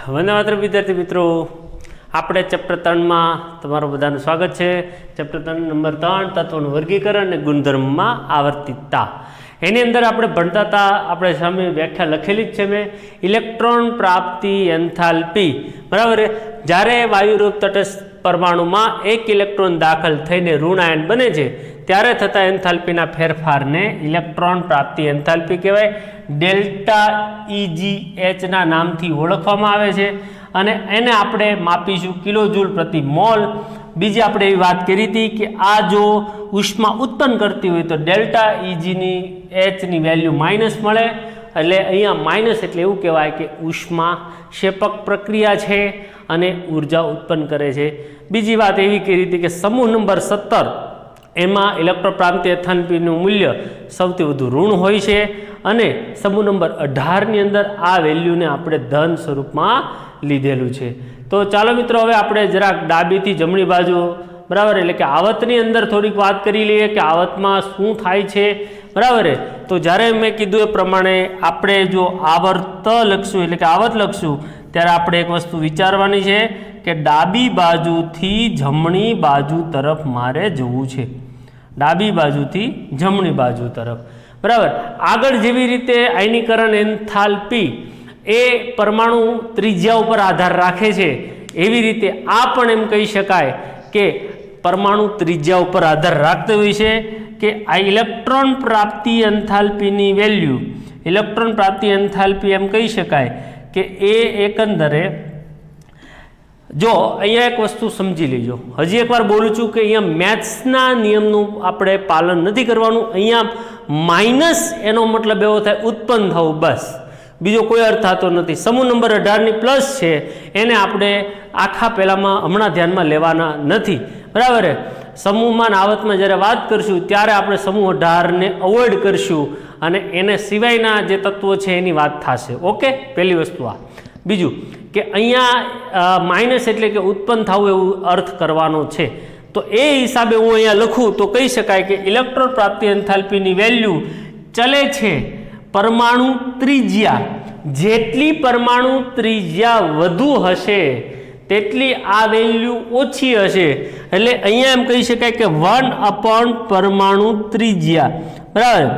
વંદે માતરમ વિદ્યાર્થી મિત્રો, આપણે ચેપ્ટર 3 માં તમારું બધાનું સ્વાગત છે. ચેપ્ટર 3 નંબર 3 તત્વોનું વર્ગીકરણ અને ગુણધર્મમાં આવર્તિતતા. એની અંદર આપણે ભણતા હતા, આપણે સામે વ્યાખ્યા લખેલી જ છે મેં. ઇલેક્ટ્રોન પ્રાપ્તિ એન્થાલ્પી, બરાબર. જ્યારે વાયુરૂપ તટસ્થ પરમાણુમાં એક ઇલેક્ટ્રોન દાખલ થઈને ઋણ આયન બને છે ત્યારે થતા એન્થાલ્પીના ફેરફારને ઇલેક્ટ્રોન પ્રાપ્તિ એન્થાલ્પી કહેવાય. ડેલ્ટા EGH ના નામથી ઓળખવામાં આવે છે અને એને આપણે માપીશું કિલોજૂલ પ્રતિ મોલ. બીજી આપણે એવી વાત કરી હતી કે આ જો ઉષ્મા ઉત્પન્ન કરતી હોય તો ડેલ્ટા EGH ની વેલ્યુ માઇનસ મળે, એટલે અહીંયા માઇનસ એટલે એવું કહેવાય કે ઉષ્મા ક્ષેપક પ્રક્રિયા છે અને ઉર્જા ઉત્પન્ન કરે છે. બીજી વાત એવી કરી હતી કે સમૂહ નંબર 17 એમાં ઇલેક્ટ્રોન પ્રાપ્તિ એન્થાલ્પીનું મૂલ્ય સૌથી વધુ ઋણ હોય છે અને સમૂહ નંબર 18ની અંદર આ વેલ્યુને આપણે ધન સ્વરૂપમાં લીધેલું છે. તો ચાલો મિત્રો, હવે આપણે જરાક ડાબીથી જમણી બાજુ, બરાબર, એટલે કે આવતની અંદર થોડીક વાત કરી લઈએ કે આવતમાં શું થાય છે, બરાબર. તો જ્યારે મેં કીધું એ પ્રમાણે આપણે જો આવર્ત લખશું એટલે કે આવત લખશું ત્યારે આપણે એક વસ્તુ વિચારવાની છે કે ડાબી બાજુથી જમણી બાજુ તરફ મારે જવું છે. ડાબી બાજુથી જમણી બાજુ તરફ, બરાબર. આગળ જેવી રીતે આયનીકરણ એન્થાલ્પી એ પરમાણુ ત્રિજ્યા ઉપર આધાર રાખે છે, એવી રીતે આ પણ એમ કહી શકાય કે પરમાણુ ત્રિજ્યા ઉપર આધાર રાખતો હોય છે કે આ ઇલેક્ટ્રોન પ્રાપ્તિ એન્થાલ્પીની વેલ્યુ, ઇલેક્ટ્રોન પ્રાપ્તિ એન્થાલ્પી એમ કહી શકાય કે એ એકંદરે, જો અહીંયા એક વસ્તુ સમજી લેજો, હજી એકવાર બોલું છું કે અહીંયા મેથ્સના નિયમનું આપણે પાલન નથી કરવાનું. અહીંયા માઇનસ એનો મતલબ એવો થાય ઉત્પન્ન થવું, બસ, બીજો કોઈ અર્થ થતો નથી. સમૂહ નંબર 18ની પ્લસ છે એને આપણે આખા પહેલામાં હમણાં ધ્યાનમાં લેવાના નથી, બરાબર. સમૂહમાં આવતમાં જ્યારે વાત કરશું ત્યારે આપણે સમૂહ 18ને અવોઇડ કરશું અને એને સિવાયના જે તત્વો છે એની વાત થશે. ઓકે, પહેલી વસ્તુ આ. બીજું કે અહીંયા માઇનસ એટલે કે ઉત્પન્ન થવું એવું અર્થ કરવાનો છે. તો એ હિસાબે હું અહીંયા લખું તો કહી શકાય કે ઇલેક્ટ્રોન પ્રાપ્તિ એન્થાલ્પીની વેલ્યુ ચલે છે પરમાણુ ત્રિજ્યા. જેટલી પરમાણુ ત્રિજ્યા વધુ હશે તેટલી આ વેલ્યુ ઓછી હશે. એટલે અહીંયા એમ કહી શકાય કે 1 પરમાણુ ત્રિજ્યા, બરાબર.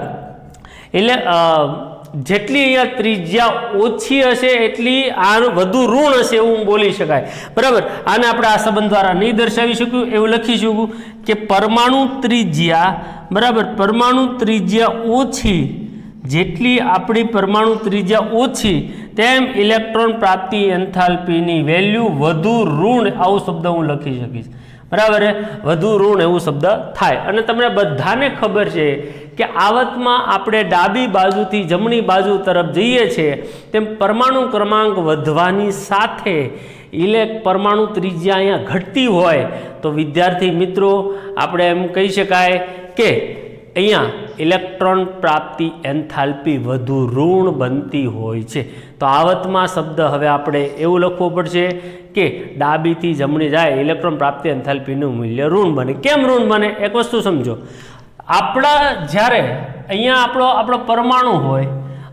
એટલે જેટલી અહીંયા ત્રિજ્યા ઓછી હશે એટલી આ વધુ ઋણ હશે એવું બોલી શકાય, બરાબર. આને આપણે આ સંબંધ દ્વારા નહીં દર્શાવી શકું, એવું લખી શકું કે પરમાણુ ત્રિજ્યા, બરાબર, પરમાણુ ત્રિજ્યા ઓછી, જેટલી આપણી પરમાણુ ત્રિજ્યા ઓછી તેમ ઇલેક્ટ્રોન પ્રાપ્તિ એન્થાલ્પીની વેલ્યુ વધુ ઋણ, આવો શબ્દ હું લખી શકીશ, બરાબર. વધુ ઋણ એવું શબ્દ થાય. અને તમને બધાને ખબર છે કે આવતમાં આપણે ડાબી બાજુથી જમણી બાજુ તરફ જઈએ છીએ તેમ પરમાણુ ક્રમાંક વધવાની સાથે પરમાણુ ત્રિજ્યા અહીંયા ઘટતી હોય તો વિદ્યાર્થી મિત્રો આપણે એમ કહી શકાય કે અહીંયા ઇલેક્ટ્રોન પ્રાપ્તિ એન્થાલ્પી વધુ ઋણ બનતી હોય છે. તો આવતમાં શબ્દ હવે આપણે એવું લખવું પડશે કે ડાબીથી જમણી જાય ઇલેક્ટ્રોન પ્રાપ્તિ એન્થાલ્પીનું મૂલ્ય ઋણ બને. કેમ ઋણ બને? એક વસ્તુ સમજો. આપણા જ્યારે અહીંયા આપણો પરમાણુ હોય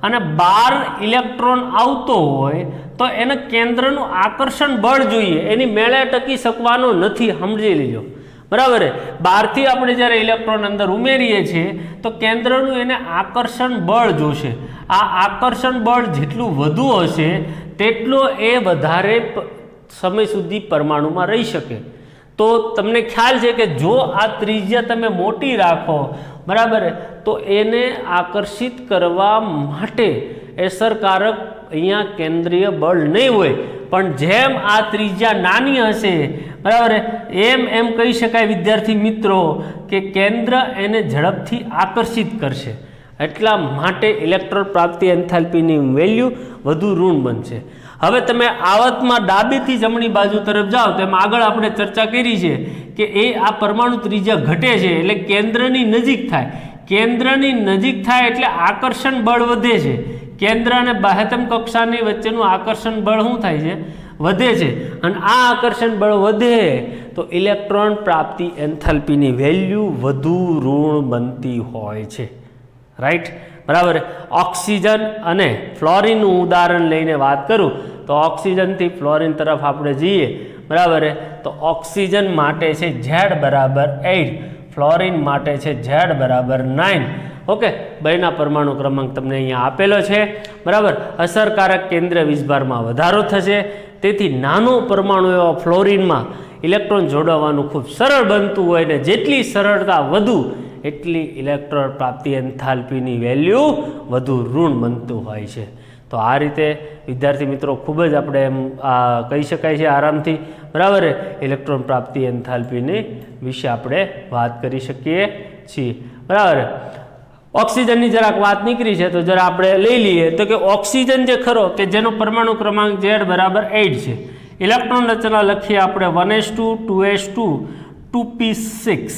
અને 12 ઇલેક્ટ્રોન આવતો હોય તો એને કેન્દ્રનું આકર્ષણ બળ જોઈએ, એની મેળે ટકી શકવાનો નથી, સમજી લેજો, બરાબર. બહારથી આપણે જ્યારે ઇલેક્ટ્રોન અંદર ઉમેરીએ છીએ તો કેન્દ્રનું એને આકર્ષણ બળ જોશે. આ આકર્ષણ બળ જેટલું વધુ હશે તેટલો એ વધારે સમય સુધી પરમાણુમાં રહી શકે. તો તમને ખ્યાલ છે કે જો આ ત્રિજ્યા તમે મોટી રાખો, બરાબર, તો એને આકર્ષિત કરવા માટે અસરકારક અહીંયા કેન્દ્રીય બળ નહીં હોય. પણ જેમ આ ત્રિજ્યા નાની હશે, બરાબર, એમ કહી શકાય વિદ્યાર્થી મિત્રો કે કેન્દ્ર એને ઝડપથી આકર્ષિત કરશે. એટલા માટે ઇલેક્ટ્રોન પ્રાપ્તિ એન્થાલ્પીની વેલ્યુ વધુ ઋણ બનશે. હવે તમે આવતમાં ડાબીથી જમણી બાજુ તરફ જાઓ તેમ આગળ આપણે ચર્ચા કરી છે કે એ આ પરમાણુ ત્રિજ્યા ઘટે છે એટલે કેન્દ્રની નજીક થાય. કેન્દ્રની નજીક થાય એટલે આકર્ષણ બળ વધે છે. કેન્દ્ર અને બાહ્યતમ કક્ષાની વચ્ચેનું આકર્ષણ બળ શું થાય છે? વધે છે. અને આ આકર્ષણ બળ વધે તો ઇલેક્ટ્રોન પ્રાપ્તિ એન્થાલ્પીની વેલ્યુ વધુ ઋણ બનતી હોય છે, રાઈટ. બરાબર. ઓક્સિજન અને ફ્લોરિનનું ઉદાહરણ લઈને વાત કરું તો ઓક્સિજનથી ફ્લોરિન તરફ આપણે જઈએ, બરાબર. તો ઓક્સિજન માટે છે Z બરાબર 8, ફ્લોરિન માટે છે Z બરાબર 9. ઓકે, બેના પરમાણુ ક્રમાંક તમને અહીંયા આપેલો છે, બરાબર. અસરકારક કેન્દ્રીય વીજભારમાં વધારો થશે, તેથી નાનો પરમાણુ એવા ફ્લોરિનમાં ઇલેક્ટ્રોન જોડાવાનું ખૂબ સરળ બનતું હોય ને જેટલી સરળતા વધુ એટલી ઇલેક્ટ્રોન પ્રાપ્તિ એન્થાલ્પીની વેલ્યુ વધુ ઋણ બનતું હોય છે. તો આ રીતે વિદ્યાર્થી મિત્રો ખૂબ જ આપણે એમ કહી શકાય છે આરામથી, બરાબર, ઇલેક્ટ્રોન પ્રાપ્તિ એન્થાલ્પીની વિશે આપણે વાત કરી શકીએ છીએ, બરાબર. ઓક્સિજનની જરાક વાત નીકળી છે તો જરા આપણે લઈ લઈએ તો કે ઓક્સિજન જે ખરો કે જેનો પરમાણુ ક્રમાંક Z બરાબર 8 છે, ઇલેક્ટ્રોન રચના લખીએ આપણે 1s2 2s2 2p6,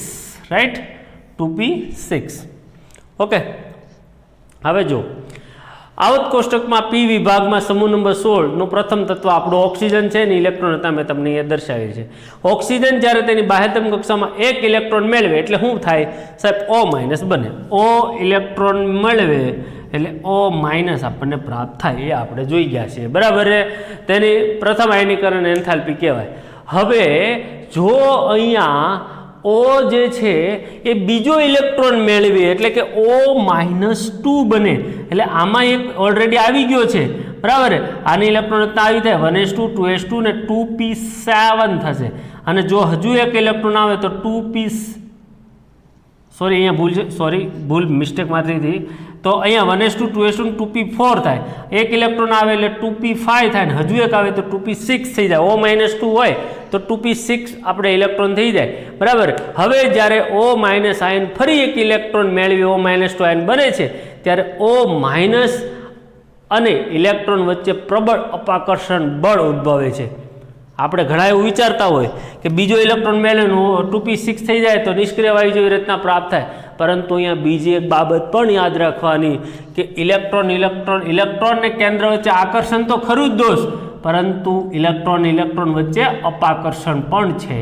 right, 2p6. Okay, હવે જો આવત કોષ્ટકમાં P વિભાગમાં સમૂહ નંબર 16 નું પ્રથમ તત્વ આપણું ઓક્સિજન છે ને ઇલેક્ટ્રોન હતા મેં તમને અહીંયા દર્શાવેલ છે. ઓક્સિજન જ્યારે તેની બાહ્યતમ કક્ષામાં એક ઇલેક્ટ્રોન મેળવે એટલે શું થાય સાહેબ? O- બને. O ઇલેક્ટ્રોન મેળવે એટલે O- આપણને પ્રાપ્ત થાય, એ આપણે જોઈ ગયા છીએ, બરાબર. તેની પ્રથમ આયનીકરણ એન્થાલ્પી કહેવાય. હવે જો અહીંયા O જે છે એ બીજો ઇલેક્ટ્રોન મેળવી એટલે કે O-2 બને એટલે આમાં એક ઓલરેડી આવી ગયો છે, બરાબર. આની ઇલેક્ટ્રોન રચના આવી થાય 1s2 2s2 ને 2p7 થશે. અને જો હજુ એક ઇલેક્ટ્રોન આવે તો 2p, સોરી અહીંયા ભૂલ છે, સોરી ભૂલ મિસ્ટેક મારી હતી. તો અહીંયા 1s2 2s2 2p4 થાય. એક ઇલેક્ટ્રોન આવે એટલે 2p5 થાય ને હજુ એક આવે તો 2p6 થઈ જાય. O-2 હોય તો 2p6 આપણે ઇલેક્ટ્રોન થઈ જાય, બરાબર. હવે જ્યારે O- આયન ફરી એક ઇલેક્ટ્રોન મેળવી O-2 આયન બને છે ત્યારે O- અને ઇલેક્ટ્રોન વચ્ચે પ્રબળ અપાકર્ષણ બળ ઉદ્ભવે છે. આપણે ઘણા એવું વિચારતા હોય કે બીજો ઇલેક્ટ્રોન મેળવીને 2p6 થઈ જાય તો નિષ્ક્રિય વાયુ જેવી રચના પ્રાપ્ત થાય, પરંતુ અહીંયા બીજી એક બાબત પણ યાદ રાખવાની કે ઇલેક્ટ્રોન ને કેન્દ્ર વચ્ચે આકર્ષણ તો ખરું જ દોસ્ત, પરંતુ ઇલેક્ટ્રોન વચ્ચે અપાકર્ષણ પણ છે,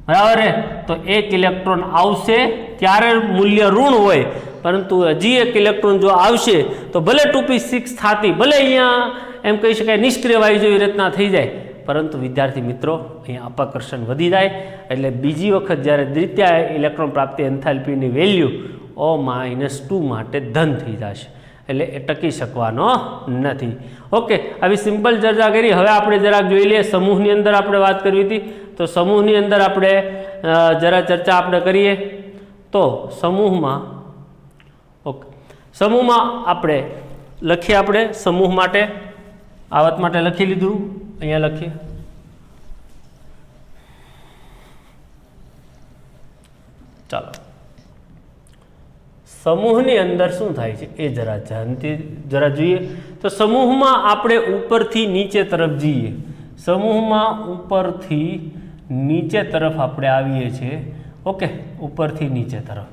બરાબર. તો એક ઇલેક્ટ્રોન આવશે ત્યારે મૂલ્ય ઋણ હોય, પરંતુ હજી એક ઇલેક્ટ્રોન જો આવશે તો ભલે 2p6 થતી, ભલે અહીંયા એમ કહી શકાય નિષ્ક્રિય વાયુ જેવી રચના થઈ જાય, પરંતુ વિદ્યાર્થી મિત્રો અહીંયા અપાકર્ષણ વધી જાય એટલે બીજી વખત જ્યારે દ્વિતીય ઇલેક્ટ્રોન પ્રાપ્તિ એન્થાલ્પીની વેલ્યુ O-2 માટે ધન થઈ જશે, એટલે એ ટકી શકવાનો નથી. ઓકે, આવી સિમ્પલ ચર્ચા કરી. હવે આપણે જરાક જોઈ લઈએ સમૂહની અંદર આપણે વાત કરવી હતી, તો સમૂહની અંદર આપણે જરા ચર્ચા આપણે કરીએ તો સમૂહમાં, ઓકે, સમૂહમાં આપણે લખીએ, આપણે સમૂહ માટે આવત માટે લખી લીધું, અહીંયા લખીએ. ચાલો, સમૂહની અંદર શું થાય છે એ જરા જોઈએ. તો સમૂહમાં આપણે ઉપરથી નીચે તરફ જઈએ, સમૂહમાં ઉપરથી નીચે તરફ આપણે આવીએ છીએ. ઓકે, ઉપરથી નીચે તરફ.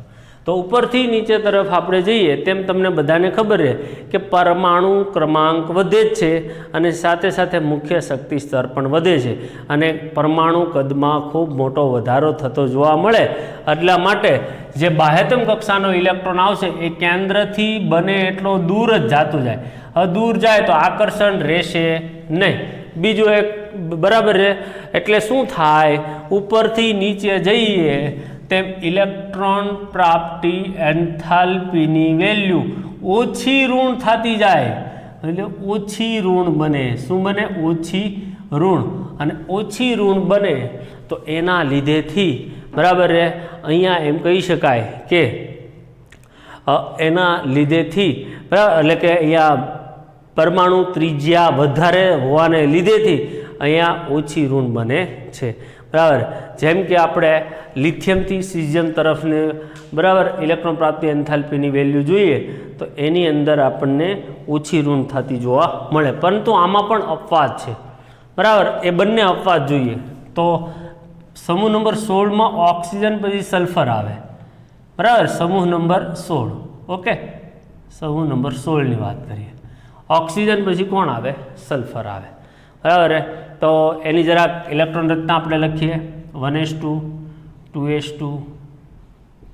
તો ઉપરથી નીચે તરફ આપણે જઈએ તેમ તમને બધાને ખબર છે કે પરમાણુ ક્રમાંક વધે જ છે અને સાથે સાથે મુખ્ય શક્તિ સ્તર પણ વધે છે અને પરમાણુ કદમાં ખૂબ મોટો વધારો થતો જોવા મળે. એટલા માટે જે બાહ્યતમ કક્ષાનો ઇલેક્ટ્રોન આવશે એ કેન્દ્રથી બને એટલો દૂર જ જતું જાય. હવે દૂર જાય તો આકર્ષણ રહેશે નહીં. બીજું એક, બરાબર છે, એટલે શું થાય, ઉપરથી નીચે જઈએ તેમ ઇલેક્ટ્રોન પ્રાપ્તિ એન્થાલ્પીની વેલ્યુ ઓછી ઋણ થતી જાય, એટલે ઓછી ઋણ બને. શું બને? ઓછી ઋણ. અને ઓછી ઋણ બને તો એના લીધેથી, બરાબર છે, અહીંયા એમ કહી શકાય કે એના લીધેથી, બરાબર, એટલે કે અહીંયા પરમાણુ ત્રિજ્યા વધારે હોવાને લીધેથી અહીંયા ઓછી ઋણ બને છે, બરાબર. જેમ કે આપણે લિથિયમથી સિઝિયમ તરફને, બરાબર, ઇલેક્ટ્રોન પ્રાપ્તિ એન્થાલ્પીની વેલ્યુ જોઈએ તો એની અંદર આપણને ઓછી ઋણ થતી જોવા મળે, પરંતુ આમાં પણ અપવાદ છે, બરાબર. એ બંને અપવાદ જોઈએ તો સમૂહ નંબર 16માં ઓક્સિજન પછી સલ્ફર આવે, બરાબર, સમૂહ નંબર 16. ઓકે, સમૂહ નંબર 16ની વાત કરીએ. ઓક્સિજન પછી કોણ આવે? સલ્ફર આવે, બરાબર. તો એની જરાક ઇલેક્ટ્રોન રચના આપણે લખીએ 1s2 2s2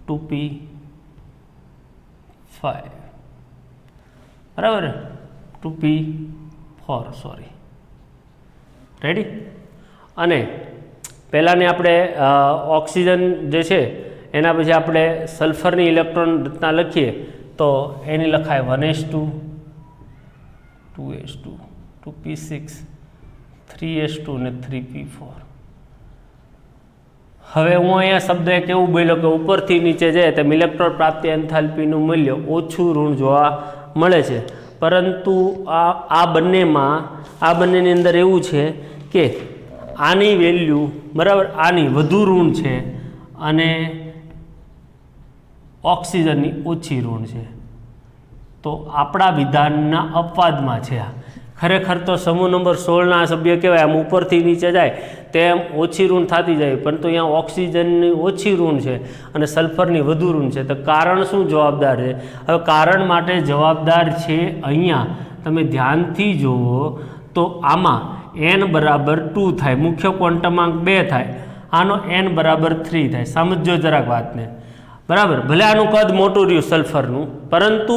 2p5. બરાબર 2p4 સોરી રેડી. અને પહેલાંની આપણે ઓક્સિજન જે છે એના પછી આપણે સલ્ફરની ઇલેક્ટ્રોન રચના લખીએ તો એની લખાય 1s2 2s2 2p6 3s2 અને 3p4. હવે હું અહીંયા શબ્દ એક એવું બોલ્યો કે ઉપરથી નીચે જાય તેમ ઇલેક્ટ્રોન પ્રાપ્તિ એન્થાલ્પીનું મૂલ્ય ઓછું ઋણ જોવા મળે છે, પરંતુ આ બંનેની અંદર એવું છે કે આની વેલ્યુ બરાબર આની વધુ ઋણ છે અને ઓક્સિજનની ઓછી ઋણ છે. તો આપણા વિધાનના અપવાદમાં છે આ. ખરેખર તો સમૂહ નંબર 16ના સભ્ય કહેવાય, આમ ઉપરથી નીચે જાય તેમ ઓછી ઋણ થતી જાય, પરંતુ અહીંયા ઓક્સિજનની ઓછી ઋણ છે અને સલ્ફરની વધુ ઋણ છે. તો કારણ શું જવાબદાર છે? હવે કારણ માટે જવાબદાર છે અહીંયા તમે ધ્યાનથી જુઓ તો આમાં n બરાબર 2 થાય, મુખ્ય ક્વોન્ટમાંક 2 થાય, આનો n બરાબર 3 થાય. સમજો જરાક વાતને બરાબર. ભલે આનું કદ મોટું રહ્યું સલ્ફરનું, પરંતુ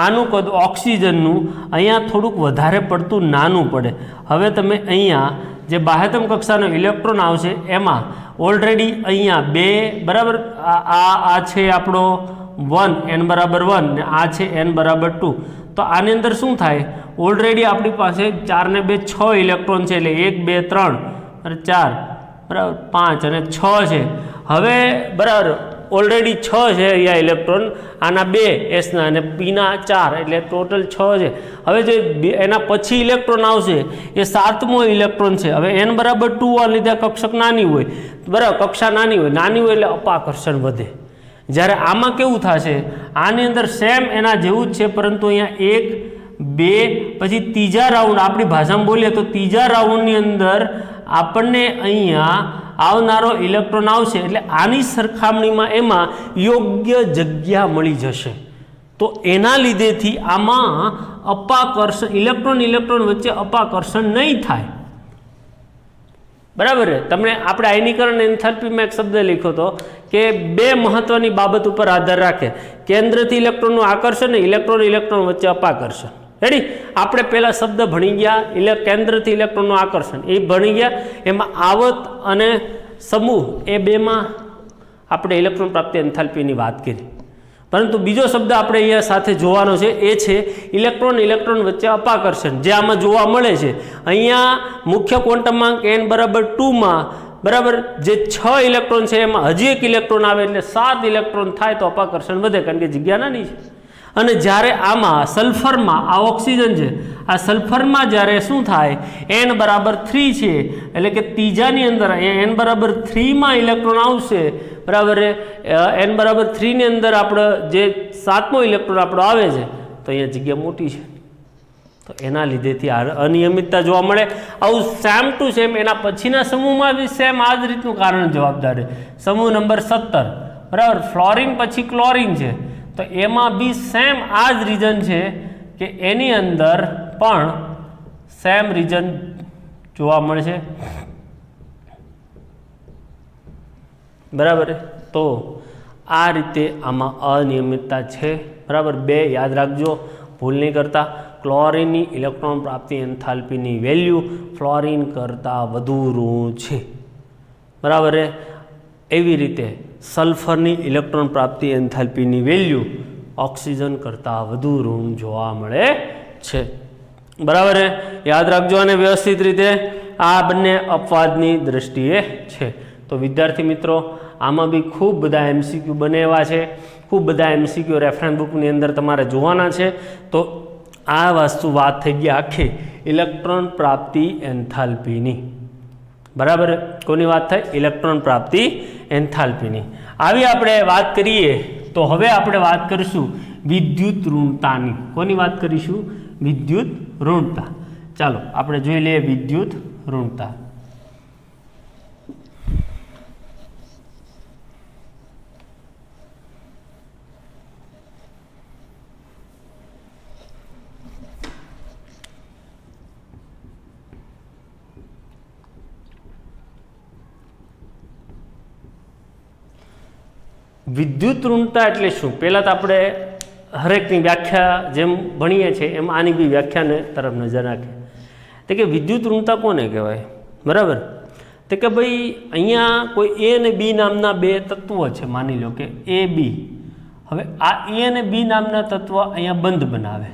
આનું કદ ઓક્સિજનનું અહીંયા થોડુંક વધારે પડતું નાનું પડે. હવે તમે અહીંયા જે બાહ્યતમ કક્ષાનો ઇલેક્ટ્રોન આવશે એમાં ઓલરેડી અહીંયા 2 બરાબર આ છે આપણો 1 n બરાબર 1 ને આ છે n બરાબર 2. તો આની અંદર શું થાય? ઓલરેડી આપણી પાસે 4 ને 2 6 ઇલેક્ટ્રોન છે, એટલે 1 2 3 અને 4 બરાબર 5 અને 6 છે. હવે બરાબર ઓલરેડી 6 છે અહીંયા ઇલેક્ટ્રોન, આના 2 એસના અને પીના 4, એટલે ટોટલ 6 છે. હવે જે એના પછી ઇલેક્ટ્રોન આવશે એ 7મો ઇલેક્ટ્રોન છે. હવે n બરાબર 2 આ લીધે કક્ષક નાની હોય બરાબર, કક્ષા નાની હોય એટલે અપાકર્ષણ વધે. જ્યારે આમાં કેવું થશે? આની અંદર સેમ એના જેવું જ છે, પરંતુ અહીંયા 1 2 પછી ત્રીજા રાઉન્ડ, આપણી ભાષામાં બોલીએ તો ત્રીજા રાઉન્ડની અંદર આપણને અહીંયા આવનારો ઇલેક્ટ્રોન આવશે, એટલે આની સરખામણીમાં એમાં યોગ્ય જગ્યા મળી જશે. તો એના લીધેથી આમાં અપાકર્ષણ ઇલેક્ટ્રોન વચ્ચે અપાકર્ષણ નહીં થાય. બરાબર છે. તમને આપણે આયનીકરણ એન્થાલ્પીમાં એક શબ્દ લખ્યો હતો કે 2 મહત્વની બાબત ઉપર આધાર રાખે: કેન્દ્રથી ઇલેક્ટ્રોનનું આકર્ષણ અને ઇલેક્ટ્રોન વચ્ચે અપાકર્ષણ. રેડી? આપણે પહેલા શબ્દ ભણી ગયા કેન્દ્રથી ઇલેક્ટ્રોનનું આકર્ષણ, એ ભણી ગયા. એમાં આવત અને સમૂહ એ બેમાં આપણે ઇલેક્ટ્રોન પ્રાપ્તિ એન્થાલ્પીની વાત કરી, પરંતુ બીજો શબ્દ આપણે અહીંયા સાથે જોવાનો છે એ છે ઇલેક્ટ્રોન વચ્ચે અપાકર્ષણ, જે આમાં જોવા મળે છે. અહીંયા મુખ્ય ક્વોન્ટમાંક n બરાબર 2માં બરાબર જે 6 ઇલેક્ટ્રોન છે એમાં હજી એક ઇલેક્ટ્રોન આવે એટલે 7 ઇલેક્ટ્રોન થાય તો અપાકર્ષણ વધે, કારણ કે જગ્યા નાની છે. અને જ્યારે આમાં સલ્ફરમાં આ ઓક્સિજન છે, આ સલ્ફરમાં જ્યારે શું થાય? n બરાબર 3 છે, એટલે કે ત્રીજાની અંદર અહીંયા n બરાબર 3માં ઇલેક્ટ્રોન આવશે બરાબર. n બરાબર 3ની અંદર આપણે જે 7મો ઇલેક્ટ્રોન આપણો આવે છે, તો અહીંયા જગ્યા મોટી છે, તો એના લીધેથી અનિયમિતતા જોવા મળે. આવું સેમ ટુ સેમ એના પછીના સમૂહમાં બી સેમ આ જ રીતનું કારણ જવાબદાર છે. સમૂહ નંબર 17 બરાબર, ફ્લોરિન પછી ક્લોરિન છે, તો એમાં બી સેમ આ જ રીઝન છે કે એની અંદર પણ સેમ રીઝન જોવા મળશે. બરાબર. તો આ રીતે આમાં અનિયમિતતા છે. બરાબર. 2 યાદ રાખજો, ભૂલ નહીં કરતા. ક્લોરિનની ઇલેક્ટ્રોન પ્રાપ્તિ એન્થાલ્પીની વેલ્યુ ફ્લોરિન કરતાં વધુ ઋણ છે. બરાબર. એવી રીતે સલ્ફરની ઇલેક્ટ્રોન પ્રાપ્તિ એન્થાલ્પીની વેલ્યુ ઓક્સિજન કરતાં વધુ ઋણ જોવા મળે છે. બરાબર. યાદ રાખજો. અને વ્યવસ્થિત રીતે આ બંને અપવાદની દ્રષ્ટિએ છે. તો વિદ્યાર્થી મિત્રો, આમાં બી ખૂબ બધા MCQ બનેવા છે, ખૂબ બધા MCQ રેફરન્સ બુકની અંદર તમારે જોવાના છે. તો આ વાત થઈ ગઈ આખી ઇલેક્ટ્રોન પ્રાપ્તિ એન્થાલ્પીની. બરાબર. કોની વાત થાય? ઇલેક્ટ્રોન પ્રાપ્તિ એન્થાલ્પીની. આવી આપણે વાત કરીએ તો હવે આપણે વાત કરીશું વિદ્યુત ઋણતાની. કોની વાત કરીશું? વિદ્યુત ઋણતા. ચાલો આપણે જોઈ લઈએ વિદ્યુત ઋણતા. વિદ્યુત ઋણતા એટલે શું? પહેલાં તો આપણે હરેકની વ્યાખ્યા જેમ ભણીએ છીએ એમ આની બી વ્યાખ્યાને તરફ નજર નાખે તો કે વિદ્યુત ઋણતા કોને કહેવાય, બરાબર. તો કે ભાઈ અહીંયા કોઈ એ અને બી નામના બે તત્વો છે, માની લો કે એ બી. હવે આ એ અને બી નામના તત્વ અહીંયા બંધ બનાવે.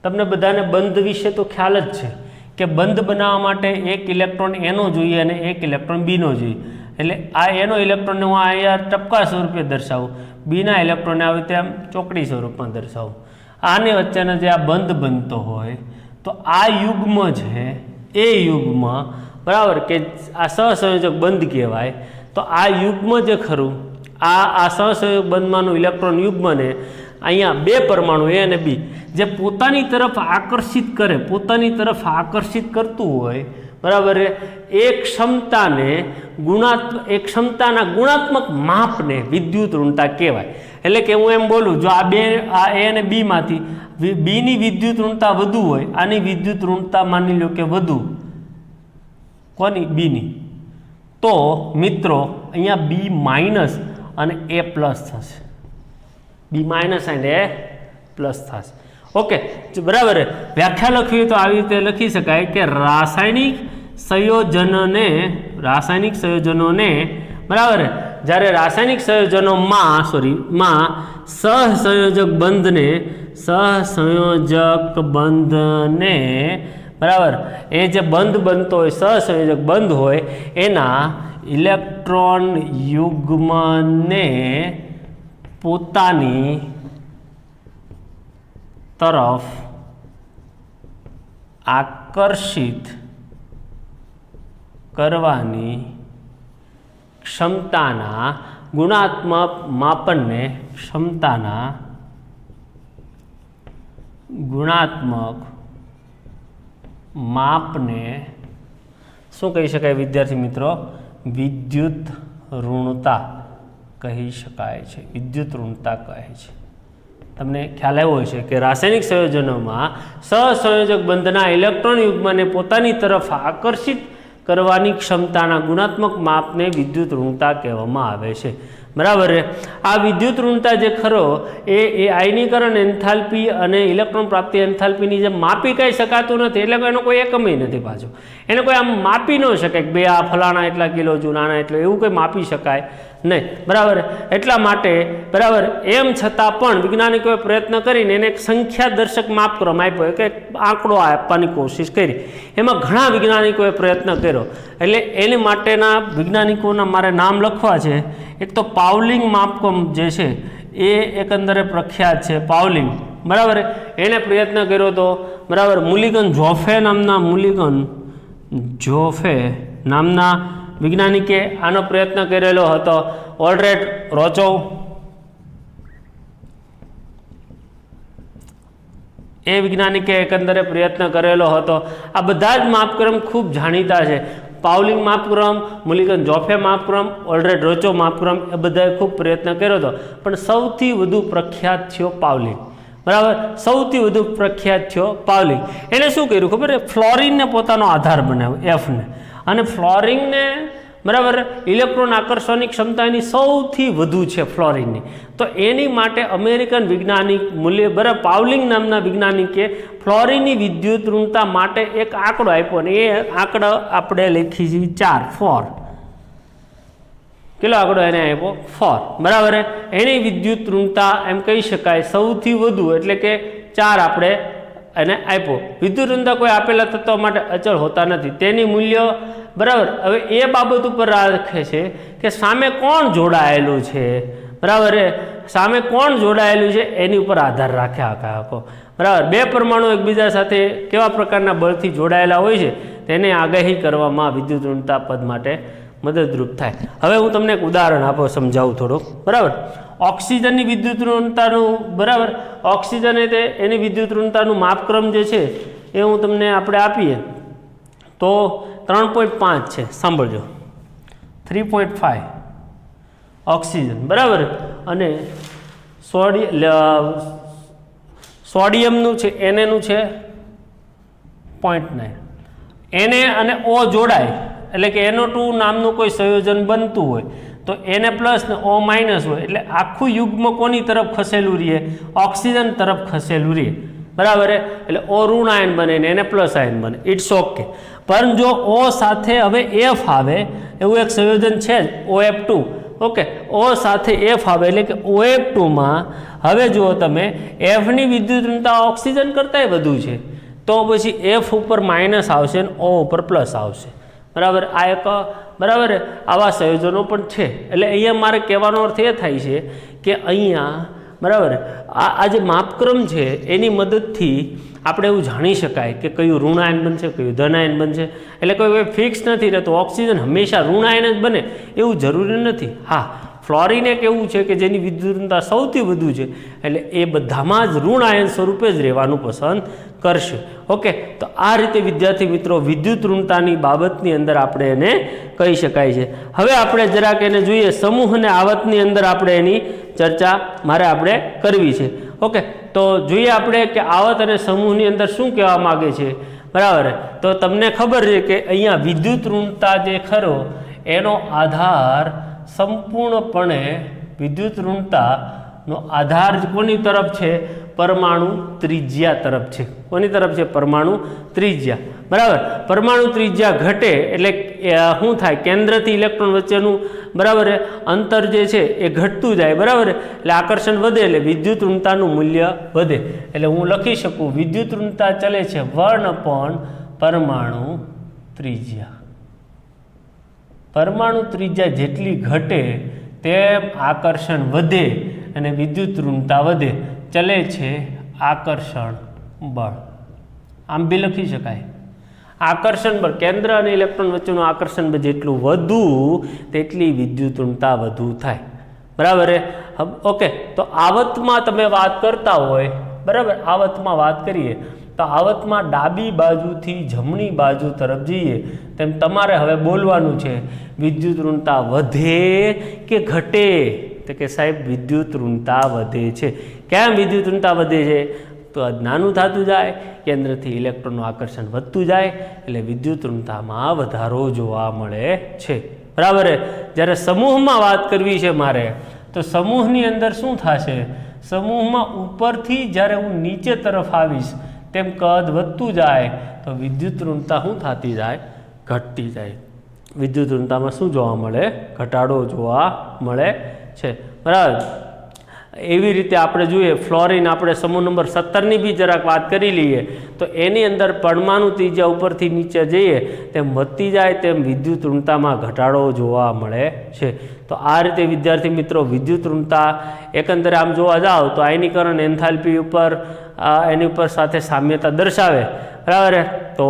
તમને બધાને બંધ વિશે તો ખ્યાલ જ છે કે બંધ બનાવવા માટે એક ઇલેક્ટ્રોન એનો જોઈએ અને એક ઇલેક્ટ્રોન બીનો જોઈએ. એટલે આ એનો ઇલેક્ટ્રોનને હું અહીંયા ટપકા સ્વરૂપે દર્શાવું, બીના ઇલેક્ટ્રોનને આવી રીતે આમ ચોકડી સ્વરૂપમાં દર્શાવું. આની વચ્ચેનો જે આ બંધ બનતો હોય તો આ યુગ્મ છે એ યુગ્મ, બરાબર, કે આ સહસંયોજક બંધ કહેવાય. તો આ યુગ્મ જે ખરું આ સહસંયોજક બંધમાંનું ઇલેક્ટ્રોન યુગ્મને અહીંયા બે પરમાણુ એ અને બી જે પોતાની તરફ આકર્ષિત કરે, પોતાની તરફ આકર્ષિત કરતું હોય, બરાબર, એ ક્ષમતાના ગુણાત્મક માપને વિદ્યુત ઋણતા કહેવાય. એટલે કે હું એમ બોલું, જો આ બે આ એ અને બીમાંથી બીની વિદ્યુત ઋણતા વધુ હોય, આની વિદ્યુત ઋણતા માની લો કે વધુ કોની, બીની, તો મિત્રો અહીંયા બી માઇનસ અને એ પ્લસ થશે. બી માઇનસ અને એ પ્લસ થશે. ઓકે, બરાબર. વ્યાખ્યા લખવી તો આવી રીતે લખી શકાય કે રાસાયણિક સંયોજનોને, બરાબર, જ્યારે રાસાયણિક સંયોજનોમાં સહસંયોજક બંધને, બરાબર, એ જે બંધ બનતો હોય, સહસંયોજક બંધ હોય, એના ઇલેક્ટ્રોન યુગ્મને પોતાની તરફ આકર્ષિત કરવાની ક્ષમતાના ગુણાત્મક માપનને, ક્ષમતાના ગુણાત્મક માપને શું કહી શકાય વિદ્યાર્થી મિત્રો? વિદ્યુત ઋણતા કહી શકાય છે. વિદ્યુત ઋણતા કહે છે. તમને ખ્યાલ આવ્યો હશે કે રાસાયણિક સંયોજનોમાં સહસંયોજક બંધના ઇલેક્ટ્રોન યુગ્મને પોતાની તરફ આકર્ષિત કરવાની ક્ષમતાના ગુણાત્મક માપને વિદ્યુત ઋણતા કહેવામાં આવે છે, બરાબર. આ વિદ્યુત ઋણતા જે ખરો એ આયનીકરણ એન્થાલ્પી અને ઇલેક્ટ્રોન પ્રાપ્તિ એન્થાલ્પીની જે માપી કહી શકાતું નથી. એટલે એનો કોઈ એકમય નથી પાછો. એને કોઈ આમ માપી ન શકાય કે બે આ ફલાણા એટલા કિલો જૂનાના એટલો, એવું કોઈ માપી શકાય નહીં, બરાબર. એટલા માટે, બરાબર, એમ છતાં પણ વૈજ્ઞાનિકોએ પ્રયત્ન કરીને એને એક સંખ્યા દર્શક માપક્રમ આપ્યો, કે આંકડો આપવાની કોશિશ કરી. એમાં ઘણા વૈજ્ઞાનિકોએ પ્રયત્ન કર્યો. એટલે એની માટેના વૈજ્ઞાનિકોના મારે નામ લખવા છે. એક તો પાવલિંગ માપક્રમ જે છે એ એકંદરે પ્રખ્યાત છે, પાવલિંગ, બરાબર. એણે પ્રયત્ન કર્યો હતો, બરાબર. મુલિગન જોફે નામના વૈજ્ઞાનિકે આનો પ્રયત્ન કરેલો હતો. ઓલ્ડરેડ રોચોવ એ વૈજ્ઞાનિકે એકંદરે પ્રયત્ન કરેલો હતો. આ બધા જ માપક્રમ ખૂબ જાણીતા છે. પાવલિંગ માપક્રમ, મુલિગન જોફે માપક્રમ, ઓલ્ડરેડ રોચો માપક્રમ, એ બધાએ ખૂબ પ્રયત્ન કર્યો હતો. પણ સૌથી વધુ પ્રખ્યાત થયો પાવલિંગ, બરાબર. સૌથી વધુ પ્રખ્યાત થયો પાવલિંગ. એણે શું કર્યું ખબર? ફ્લોરિનને પોતાનો આધાર બનાવ્યો, એફને. અને ફ્લોરિનને, બરાબર, ઇલેક્ટ્રોન આકર્ષવાની ક્ષમતા એની સૌથી વધુ છે ફ્લોરિનની. તો એની માટે અમેરિકન વૈજ્ઞાનિક બરાબર, પાવલિંગ નામના વૈજ્ઞાનિકે ફ્લોરિનની વિદ્યુત ઋણતા માટે એક આંકડો આપ્યો. અને એ આંકડો આપણે લખી છે 4. કેટલો આંકડો એને આપ્યો? 4, બરાબર. એની વિદ્યુત ઋણતા એમ કહી શકાય સૌથી વધુ, એટલે કે 4 આપણે એને આપ્યો. વિદ્યુત ઋણતા કોઈ આપેલા તત્વ માટે અચળ હોતા નથી. તેની મૂલ્ય, બરાબર, હવે એ બાબત ઉપર રાખે છે કે સામે કોણ જોડાયેલું છે, બરાબર. સામે કોણ જોડાયેલું છે એની ઉપર આધાર રાખે આખો, બરાબર. બે પરમાણુ એકબીજા સાથે કેવા પ્રકારના બળથી જોડાયેલા હોય છે તેને આગાહી કરવામાં વિદ્યુત ઋણતા પદ માટે મદદરૂપ થાય. હવે હું તમને એક ઉદાહરણ સમજાવું થોડુંક, બરાબર. ઓક્સિજનની વિદ્યુત ઋણતાનું, બરાબર, ઓક્સિજન એની વિદ્યુત ઋણતાનું માપક્રમ જે છે એ હું તમને આપણે આપીએ તો 3.5 છે. સાંભળજો, 3.5 ઓક્સિજન, બરાબર. અને સોડિયમનું છે, એનએનું છે 0.9. એને અને ઓ જોડાય એટલે કે NO2 નામનું કોઈ સંયોજન બનતું હોય તો તો Na+ ને O- હોય એટલે આખું યુગ્મ કોની તરફ ખસેલું રહીએ? ઓક્સિજન તરફ ખસેલું રહીએ, બરાબર. એટલે O ઋણ આયન બને ને Na+ આયન બને. It's okay. પણ જો O સાથે હવે F આવે એવું એક સંયોજન છે જ, OF2. ઓકે, O સાથે F આવે એટલે કે OF2 માં હવે જુઓ તમે Fની વિદ્યુત ઋણતા ઓક્સિજન કરતાંય વધુ છે, તો પછી F ઉપર માઇનસ આવશે અને O ઉપર પ્લસ આવશે, બરાબર. આ એક બરાબર આવા સંયોજનો પણ છે. એટલે અહીંયા મારે કહેવાનો અર્થ એ થાય છે કે અહીંયા બરાબર આ જે માપક્રમ છે એની મદદથી આપણે એવું જાણી શકાય કે કયું ઋણાયન બનશે, કયું ધનાયન બનશે. એટલે કોઈ ફિક્સ નથી રહેતું ઓક્સિજન હંમેશા ઋણાયન જ બને એવું જરૂરી નથી. હા, ફ્લોરિન એક એવું છે કે જેની વિદ્યુતતા સૌથી વધુ છે, એટલે એ બધામાં જ ઋણાયન સ્વરૂપે જ રહેવાનું પસંદ કરશે. ઓકે, તો આ રીતે વિદ્યાર્થી મિત્રો વિદ્યુત ઋણતાની બાબતની અંદર આપણે એને કહી શકાય છે. હવે આપણે જરાક એને જોઈએ સમૂહ અને આવતની અંદર આપણે એની ચર્ચા આપણે કરવી છે. ઓકે, તો જોઈએ આપણે કે આવત અને સમૂહની અંદર શું કહેવા માગે છે, બરાબર. તો તમને ખબર છે કે અહીંયા વિદ્યુત ઋણતા જે ખરો એનો આધાર સંપૂર્ણપણે વિદ્યુત ઋણતાનો આધાર કોની તરફ છે? પરમાણુ ત્રિજ્યા તરફ છે. કોની તરફ છે? પરમાણુ ત્રિજ્યા, બરાબર. પરમાણુ ત્રિજ્યા ઘટે એટલે શું થાય? કેન્દ્રથી ઇલેક્ટ્રોન વચ્ચેનું બરાબર અંતર જે છે એ ઘટતું જાય, બરાબર. એટલે આકર્ષણ વધે એટલે વિદ્યુત ઋણતાનું મૂલ્ય વધે. એટલે હું લખી શકું વિદ્યુત ઋણતા ચલે છે 1 પરમાણુ ત્રિજ્યા. પરમાણુ ત્રિજ્યા જેટલી ઘટે તેમ આકર્ષણ વધે અને વિદ્યુત ઋણતા વધે. ચલે છે આકર્ષણ બળ. આમ બી લખી શકાય આકર્ષણ બળ. કેન્દ્ર અને ઇલેક્ટ્રોન વચ્ચેનું આકર્ષણ બળ જેટલું વધુ તેટલી વિદ્યુત ઋણતા વધુ થાય, બરાબર. ઓકે, તો આવતમાં તમે વાત કરતા હોય, બરાબર. આવતમાં વાત કરીએ તો આવતમાં ડાબી બાજુથી જમણી બાજુ તરફ જઈએ તેમ તમારે હવે બોલવાનું છે વિદ્યુત ઋણતા વધે કે ઘટે? તો કે સાહેબ વિદ્યુત ઋણતા વધે છે. કેમ વિદ્યુત ઋણતા વધે છે? તો નાનું થતું જાય, કેન્દ્રથી ઇલેક્ટ્રોનનું આકર્ષણ વધતું જાય એટલે વિદ્યુત ઋણતામાં વધારો જોવા મળે છે, બરાબર. જ્યારે સમૂહમાં વાત કરવી છે મારે તો સમૂહની અંદર શું થશે? સમૂહમાં ઉપરથી જ્યારે હું નીચે તરફ આવીશ તેમ કદ વધતું જાય તો વિદ્યુત ઋણતા શું થતી જાય? ઘટતી જાય. વિદ્યુત ઋણતામાં શું જોવા મળે? ઘટાડો જોવા મળે છે, બરાબર. એવી રીતે આપણે જોઈએ ફ્લોરિન, આપણે સમૂહ નંબર 17ની બી જરાક વાત કરી લઈએ તો એની અંદર પરમાણુ ત્રિજ્યા ઉપરથી નીચે જઈએ તેમ વધતી જાય તેમ વિદ્યુત ઋણતામાં ઘટાડો જોવા મળે છે. તો આ રીતે વિદ્યાર્થી મિત્રો વિદ્યુત ઋણતા એકંદરે આમ જોવા જાઓ તો આયનીકરણ એન્થાલ્પી ઉપર એની ઉપર સાથે સામ્યતા દર્શાવે, બરાબર. તો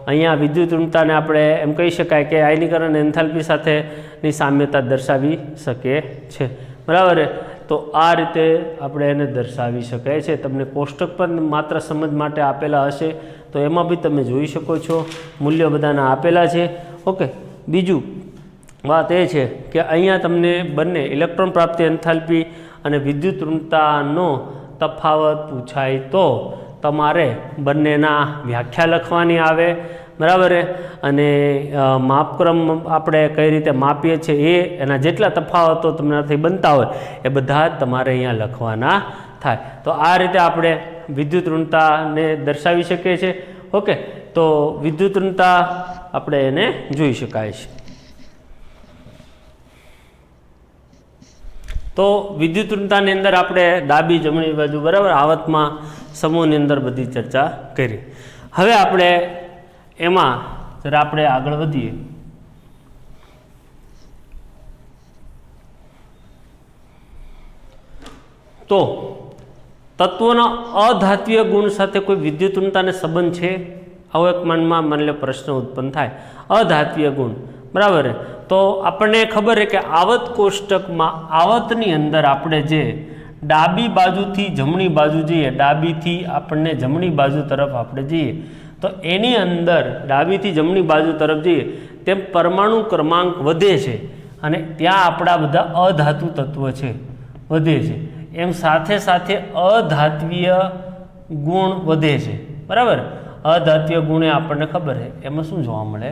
અહીંયા વિદ્યુત ઋણતાને આપણે એમ કહી શકાય કે આયનીકરણ એન્થાલ્પી સાથેની સામ્યતા દર્શાવી શકે છે, બરાબર. તો આ રીતે આપણે એને દર્શાવી શકાય છે. તમને કોષ્ટક પણ માત્ર સમજ માટે આપેલા હશે તો એમાં બી તમે જોઈ શકો છો, મૂલ્યો બધાના આપેલા છે. ઓકે, બીજું વાત એ છે કે અહીંયા તમને બંને ઇલેક્ટ્રોન પ્રાપ્તિ એન્થાલ્પી અને વિદ્યુત ઋણતાનો તફાવત પૂછાય તો તમારે બંનેના વ્યાખ્યા લખવાની આવે, બરાબર. અને માપક્રમ આપણે કઈ રીતે માપીએ છીએ એના જેટલા તફાવતો તમારાથી બનતા હોય એ બધા જ તમારે અહીંયા લખવાના થાય. તો આ રીતે આપણે વિદ્યુત ઋણતાને દર્શાવી શકીએ છીએ. ઓકે, તો વિદ્યુત ઋણતા આપણે એને જોઈ શકાય છે. તો વિદ્યુત ઋણતાની અંદર આપણે ડાબી જમણી બાજુ, બરાબર, આવતમાં સમૂહની અંદર બધી ચર્ચા કરી. હવે આપણે એમાં જરા આપણે આગળ વધીએ તો તત્વોના અધાત્વીય ગુણ સાથે કોઈ વિદ્યુત ઋણતાને સંબંધ છે? આવો એક મનમાં માની લો પ્રશ્ન ઉત્પન્ન થાય. અધાત્વીય ગુણ, બરાબર. તો આપણને ખબર છે કે આવત કોષ્ટકમાં આવતની અંદર આપણે જે ડાબી બાજુથી જમણી બાજુ જઈએ, ડાબીથી આપણને જમણી બાજુ તરફ આપણે જઈએ તો એની અંદર ડાબીથી જમણી બાજુ તરફ જઈએ તેમ પરમાણુ ક્રમાંક વધે છે અને ત્યાં આપણા બધા અધાતુ તત્વ છે વધે છે. એમ સાથે સાથે અધાત્વીય ગુણ વધે છે, બરાબર. અધાત્વીય ગુણે આપણને ખબર છે એમાં શું જોવા મળે?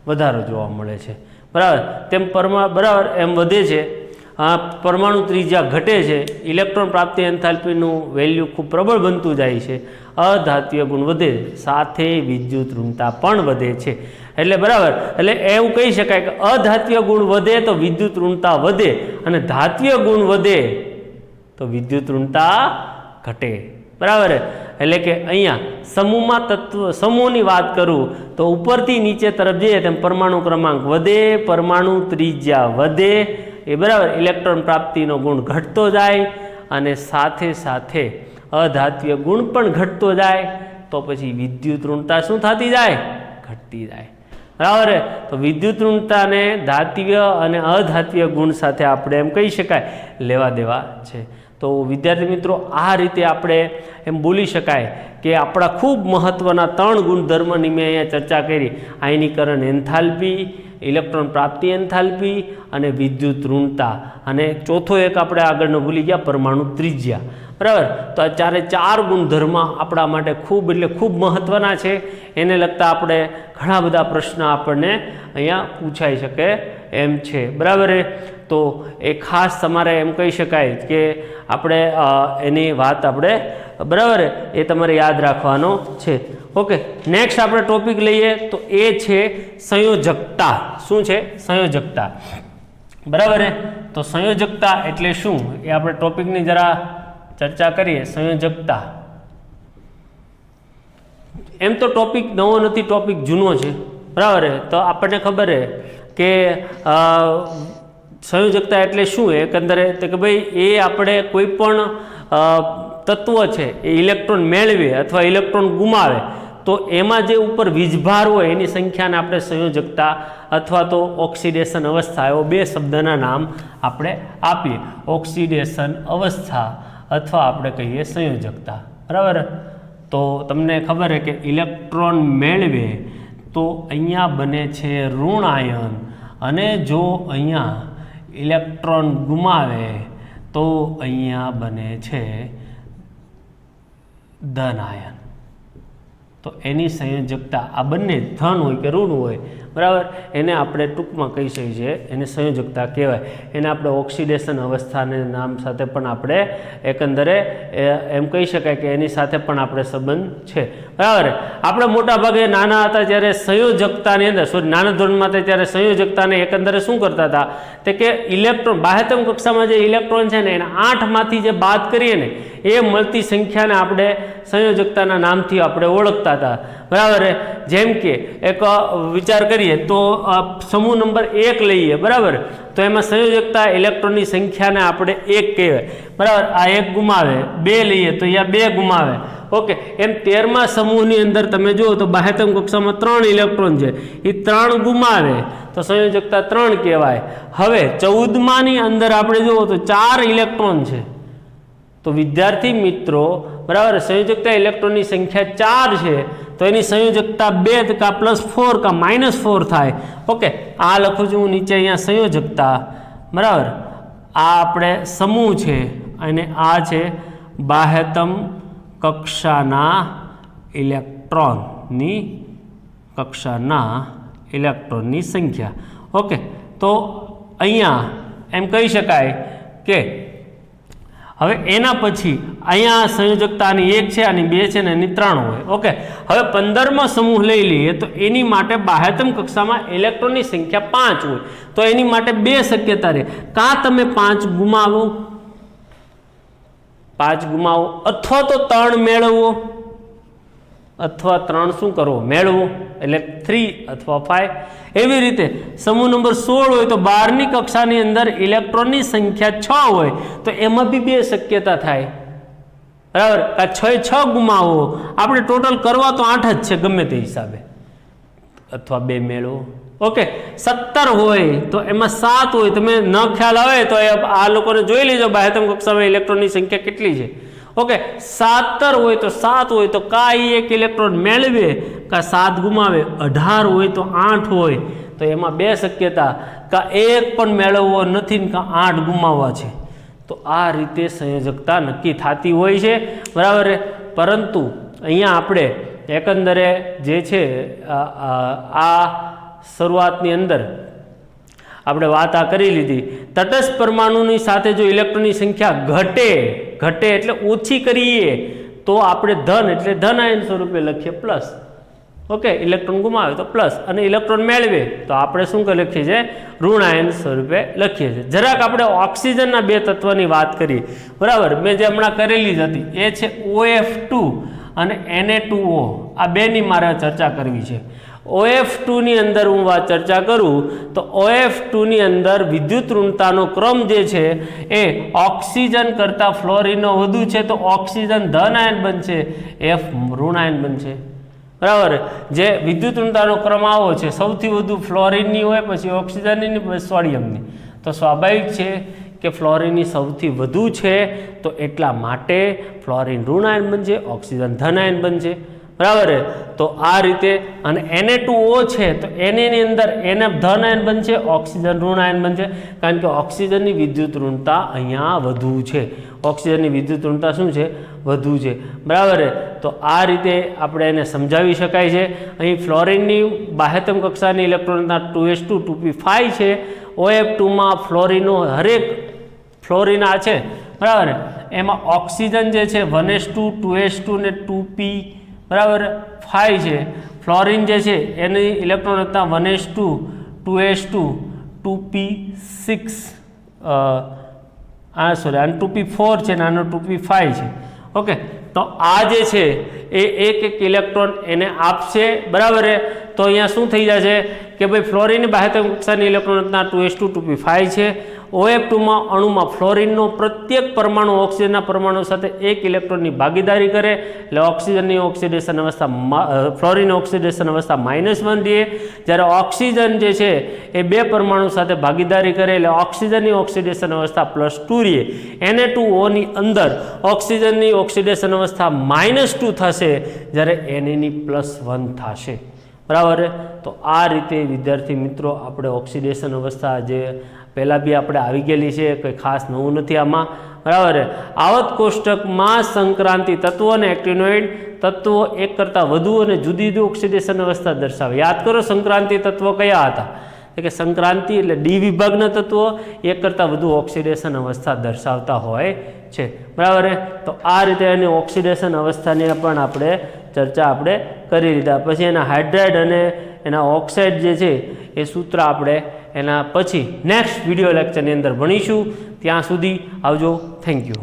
વધારો જોવા મળે છે, બરાબર. તેમ બરાબર એમ વધે છે, પરમાણુ ત્રિજ્યા ઘટે છે, ઇલેક્ટ્રોન પ્રાપ્તિ એન્થાલ્પીનું વેલ્યુ ખૂબ પ્રબળ બનતું જાય છે, અધાત્વીય ગુણ વધે, સાથે વિદ્યુત ઋણતા પણ વધે છે. એટલે બરાબર, એટલે એવું કહી શકાય કે અધાત્વીય ગુણ વધે તો વિદ્યુત ઋણતા વધે, અને ધાત્વીય ગુણ વધે તો વિદ્યુત ઋણતા ઘટે, બરાબર. એટલે કે અહીંયા સમૂહમાં સમૂહની વાત કરું તો ઉપરથી નીચે તરફ જઈએ તેમ પરમાણુ ક્રમાંક વધે, પરમાણુ ત્રિજ્યા વધે, એ બરાબર ઇલેક્ટ્રોન પ્રાપ્તિનો ગુણ ઘટતો જાય, અને સાથે સાથે અધાત્વીય ગુણ પણ ઘટતો જાય, તો પછી વિદ્યુત ઋણતા શું થતી જાય? ઘટતી જાય, બરાબર. તો વિદ્યુત ઋણતાને ધાત્વીય અને અધાત્વીય ગુણ સાથે આપણે એમ કહી શકાય લેવા દેવા છે. તો વિદ્યાર્થી મિત્રો, આ રીતે આપણે એમ બોલી શકાય કે આપણા ખૂબ મહત્ત્વના 3 ગુણધર્મની મેં અહીંયા ચર્ચા કરી: આયનીકરણ એન્થાલ્પી, ઇલેક્ટ્રોન પ્રાપ્તિ એન્થાલ્પી અને વિદ્યુત ઋણતા, અને ચોથો એક આપણે આગળનો ભૂલી ગયા, પરમાણુ ત્રિજ્યા, બરાબર. તો આ 4 ગુણધર્મ આપણા માટે ખૂબ એટલે ખૂબ મહત્ત્વના છે. એને લગતા આપણે ઘણા બધા પ્રશ્ન આપણને અહીંયા પૂછાઈ શકે એમ છે, બરાબર. તો એ ખાસ તમારે એમ કહી શકાય કે આપણે એની વાત આપણે, બરાબર, એ તમારે યાદ રાખવાનો છે. ઓકે, નેક્સ્ટ આપણે ટોપિક લઈએ તો એ છે સંયોજકતા. શું છે? સંયોજકતા, બરાબર. તો સંયોજકતા એટલે શું એ આપણે ટોપિકની જરા ચર્ચા કરીએ. સંયોજકતા એમ તો ટોપિક નવો નથી, ટોપિક જૂનો છે, બરાબર. તો આપણને ખબર છે કે સંયોજકતા એટલે શું? એકંદરે તો કે ભાઈ એ આપણે કોઈ પણ તત્વ છે એ ઇલેક્ટ્રોન મેળવે અથવા ઇલેક્ટ્રોન ગુમાવે તો એમાં જે ઉપર વીજભાર હોય એની સંખ્યાને આપણે સંયોજકતા અથવા તો ઓક્સિડેશન અવસ્થા, એવો 2 શબ્દના નામ આપણે આપીએ. ઓક્સિડેશન અવસ્થા અથવા આપણે કહીએ સંયોજકતા, બરાબર. તો તમને ખબર છે કે ઇલેક્ટ્રોન મેળવે તો અહીંયા બને છે ઋણ આયન, અને જો અહીંયા ઇલેક્ટ્રોન ગુમાવે તો અહીંયા બને છે ધન આયન. તો એની સંયોજકતા આ બંને ધન હોય કે ઋણ હોય, બરાબર, એને આપણે ટૂંકમાં કહી શકીએ છીએ એને સંયોજકતા કહેવાય. એને આપણે ઓક્સિડેશન અવસ્થાને નામ સાથે પણ આપણે એકંદરે એમ કહી શકાય કે એની સાથે પણ આપણે સંબંધ છે, બરાબર. આપણે મોટા ભાગે નાના હતા ત્યારે સંયોજકતાની અંદર, નાના ધોરણમાં હતા ત્યારે સંયોજકતાને એકંદરે શું કરતા હતા તે કે ઇલેક્ટ્રોન, બાહ્યતમ કક્ષામાં જે ઇલેક્ટ્રોન છે ને એના 8માંથી જે બાદ કરીએ ને એ મળતી સંખ્યાને આપણે સંયોજકતાના નામથી આપણે ઓળખતા હતા, બરાબર. જેમ કે એક વિચાર કરીએ તો સમૂહ નંબર 1 લઈએ, બરાબર. તો એમાં સંયોજકતા ઇલેક્ટ્રોનની સંખ્યાને આપણે 1 કહેવાય, બરાબર. આ 1 ગુમાવે. 2 લઈએ તો અહીંયા 2 ગુમાવે. ઓકે, એમ 13મા સમૂહની અંદર તમે જુઓ તો બાહ્યતમ કક્ષામાં 3 ઇલેક્ટ્રોન છે, એ 3 ગુમાવે તો સંયોજકતા 3 કહેવાય. હવે 14માની અંદર આપણે જુઓ તો 4 ઇલેક્ટ્રોન છે, તો વિદ્યાર્થી મિત્રો, બરાબર, સંયોજકતા ઇલેક્ટ્રોનની સંખ્યા 4 છે તો એની સંયોજકતા 2 કા +4 કા -4 થાય. ઓકે, આ લખું છું હું નીચે અહીંયા સંયોજકતા, બરાબર. આ આપણે સમૂહ છે અને આ છે બાહ્યતમ કક્ષાના ઇલેક્ટ્રોનની સંખ્યા. ઓકે, તો અહીંયા એમ કહી શકાય કે હવે એના પછી અહીંયા સંયોજકતાની 1 છે, આની 2 છે ને એની 3 હોય. ઓકે, હવે 15મો સમૂહ લઈ લઈએ તો એની માટે બાહ્યતમ કક્ષામાં ઇલેક્ટ્રોનની સંખ્યા 5 હોય, તો એની માટે 2 શક્યતા રહે. કાં તમે 5 ગુમાવો અથવા તો 3 મેળવો, અથવા 3 શું કરવો? મેળવો, એટલે 3 અથવા 5. એવી રીતે સમૂહ નંબર 16 હોય તો 12ની કક્ષાની અંદર ઇલેક્ટ્રોનની સંખ્યા 6 હોય તો એમાં બી 2 શક્યતા થાય, બરાબર. આ 6 ગુમાવો, આપણે ટોટલ કરવા તો 8 જ છે ગમે તે હિસાબે, અથવા 2 મેળવો. ઓકે, 17 હોય તો એમાં 7 હોય, તમે ન ખ્યાલ આવે તો આ લોકોને જોઈ લેજો બાહ્યતમ કક્ષામાં ઇલેક્ટ્રોનની સંખ્યા કેટલી છે. ઓકે, 17 હોય તો 7 હોય તો કાંઈ 1 ઇલેક્ટ્રોન મેળવે કા 7 ગુમાવે. 18 હોય તો 8 હોય તો એમાં 2 શક્યતા, કા 1 પણ મેળવવો નથી ને કા 8 ગુમાવવા છે. તો આ રીતે સંયોજકતા નક્કી થતી હોય છે, બરાબર. પરંતુ અહીંયા આપણે એકંદરે જે છે આ શરૂઆતની અંદર આપણે વાત આ કરી લીધી. તટસ્થ પરમાણુની સાથે જો ઇલેક્ટ્રોનની સંખ્યા ઘટે એટલે ઓછી કરીએ તો આપણે ધન એટલે ધન આયન સ્વરૂપે લખીએ પ્લસ. ઓકે, ઇલેક્ટ્રોન ગુમાવે તો પ્લસ, અને ઇલેક્ટ્રોન મેળવે તો આપણે શું લખીએ છીએ? ઋણ આયન સ્વરૂપે લખીએ છીએ. જરાક આપણે ઓક્સિજનના બે તત્વની વાત કરી, બરાબર. મેં જે હમણાં કરેલી જ હતી એ છે OF2 અને Na2O. આ બેની મારે ચર્ચા કરવી છે. OF2 ની અંદર હું ચર્ચા કરું તો OF2 ની અંદર વિદ્યુત ઋણતાનો ક્રમ જે છે એ ઓક્સિજન કરતાં ફ્લોરિનનો વધુ છે તો ઓક્સિજન ધન આયન બનશે, F ઋણ આયન બનશે, બરાબર. જે વિદ્યુત ઋણતાનો ક્રમ આવો છે, સૌથી વધુ ફ્લોરિનની હોય, પછી ઓક્સિજનની, પછી સોડિયમની, તો સ્વાભાવિક છે કે ફ્લોરિનની સૌથી વધુ છે તો એટલા માટે ફ્લોરિન ઋણ આયન બનશે, ઓક્સિજન ધન આયન બનશે, બરાબર. તો આ રીતે. અને Na2O છે તો ની અંદર NF ધન આયન બનશે, ઓક્સિજન ઋણ આયન બનશે, કારણ કે ઓક્સિજનની વિદ્યુત ઋણતા અહીંયા વધુ છે. ઓક્સિજનની વિદ્યુત ઋણતા શું છે? વધુ છે, બરાબર. તો આ રીતે આપણે એને સમજાવી શકાય છે. અહીં ફ્લોરિનની બાહ્યતમ કક્ષાની ઇલેક્ટ્રોનતા 2s2 2p5 છે. OF2માં ફ્લોરિનો હરેક ફ્લોરિન આ છે, બરાબર. એમાં ઓક્સિજન જે છે 1s2 2s2 ને 2p, બરાબર, 5 છે. ફ્લોરિન જે છે એની ઇલેક્ટ્રોન રચના 1s2 2s2 2p6 સોરી આનો 2p4 છે ને આનો 2p5 છે. ઓકે, તો આ જે છે એ એક ઇલેક્ટ્રોન એને આપશે, બરાબર. તો અહીંયા શું થઈ જશે કે ભાઈ ફ્લોરિનની બાહ્યતમ કક્ષાની ઇલેક્ટ્રોન રચના 2s2 2p5 છે. OF2માં અણુમાં ફ્લોરિનનો પ્રત્યેક પરમાણુ ઓક્સિજનના પરમાણુ સાથે એક ઇલેક્ટ્રોનની ભાગીદારી કરે એટલે ઓક્સિજનની ઓક્સિડેશન અવસ્થા ફ્લોરિન ઓક્સિડેશન અવસ્થા -1 રહે. જ્યારે ઓક્સિજન જે છે એ બે પરમાણુ સાથે ભાગીદારી કરે એટલે ઓક્સિજનની ઓક્સિડેશન અવસ્થા +2 રહે. Na2O ની અંદર ઓક્સિજનની ઓક્સિડેશન અવસ્થા -2 થશે, જ્યારે Na ની +1 થશે, બરાબર. તો આ રીતે વિદ્યાર્થી મિત્રો આપણે ઓક્સિડેશન અવસ્થા જે પહેલાં બી આપણે આવી ગયેલી છે, કંઈ ખાસ નવું નથી આમાં, બરાબર. આવત કોષ્ટકમાં સંક્રાંતિ તત્વો અને એક્ટિનોઇડ તત્વો એક કરતાં વધુ અને જુદી જુદી ઓક્સિડેશન અવસ્થા દર્શાવે. યાદ કરો સંક્રાંતિ તત્વો કયા હતા? કે સંક્રાંતિ એટલે ડી વિભાગના તત્વો એક કરતાં વધુ ઓક્સિડેશન અવસ્થા દર્શાવતા હોય છે, બરાબર. તો આ રીતે એની ઓક્સિડેશન અવસ્થાની પણ આપણે ચર્ચા આપણે કરી લીધા. પછી એના હાઇડ્રાઇડ અને એના ઓક્સાઇડ જે છે એ સૂત્ર આપણે એના પછી નેક્સ્ટ વિડીયો લેક્ચરની અંદર ભણીશું. ત્યાં સુધી આવજો. Thank you.